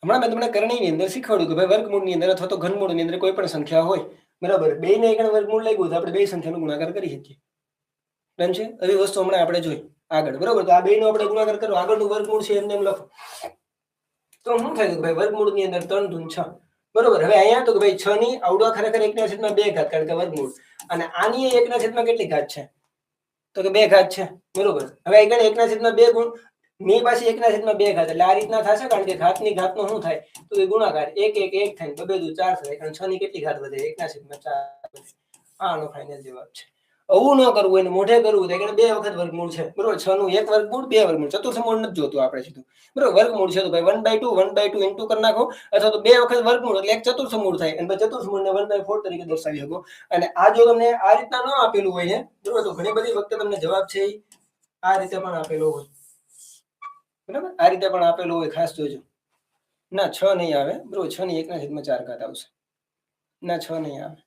હમણાં મેં તમને કરણીની અંદર શીખવાડ્યું કે ભાઈ વર્ગમૂળની અંદર અથવા તો ઘનમૂળની અંદર કોઈ પણ સંખ્યા હોય, બરાબર, બેને એકને વર્ગમૂળ લાગ્યું તો આપણે બે સંખ્યાનો ગુણાકાર કરી શકીએ. ડન છે? એવી વસ્તુ હમણાં આપણે જોઈ આગળ, બરાબર. તો આ બેનો આપણે ગુણાકાર કરો, આગળનું વર્ગમૂળ છે એમને એમ લખો તો શું થાય કે ભાઈ વર્ગમૂળની અંદર 3 દૂન 6, બરોબર. હવે અહીંયા તો કે ભાઈ 6 ની આવડો ખરેખર 1/2 ઘાત, કારણ કે વર્ગમૂળ, અને આની 1/2 કેટલી ઘાત છે તો કે 2 ઘાત છે, બરોબર. હવે આગળ 1/2 ગુણ ની પાછી 1/2 ઘાત, એટલે આ રીતના થશે, કારણ કે ઘાતની ઘાતનો શું થાય તો એ ગુણાકાર 1 1 1 થાય, 2 2 4 થાય, કારણ 6 ની કેટલી ઘાત વધે 1/4. આનો ફાઇનલ જવાબ છે. આવું ન કરવું એને મોઢે કરવું તો બે વખત વર્ગમૂળ છે, બરોબર. 6 નું એક વર્ગમૂળ, બે વર્ગમૂળ, ચતુર્થ મૂળ નથી જોતું આપણે સીધું, બરોબર. વર્ગમૂળ છે તો ભાઈ 1/2 ઇન્ટુ કરી નાખો, અથવા તો બે વખત વર્ગમૂળ એટલે એક ચતુર્થ મૂળ થાય, અને ચતુર્થ મૂળને 1/4 તરીકે દર્શાવી શકો. અને આ જો તમને આ રીતના ન આપેલું હોય છે, બરોબર, તો ઘણી બધી વખતે તમને જવાબ છે આ રીતે પણ આપેલો હોય, બરાબર. આ રીતે પણ આપેલો હોય, ખાસ જોજો. ના 6 નહીં આવે, બરોબર. 6 ની 1/4 ઘાત આવશે, ના 6 નહીં આવે.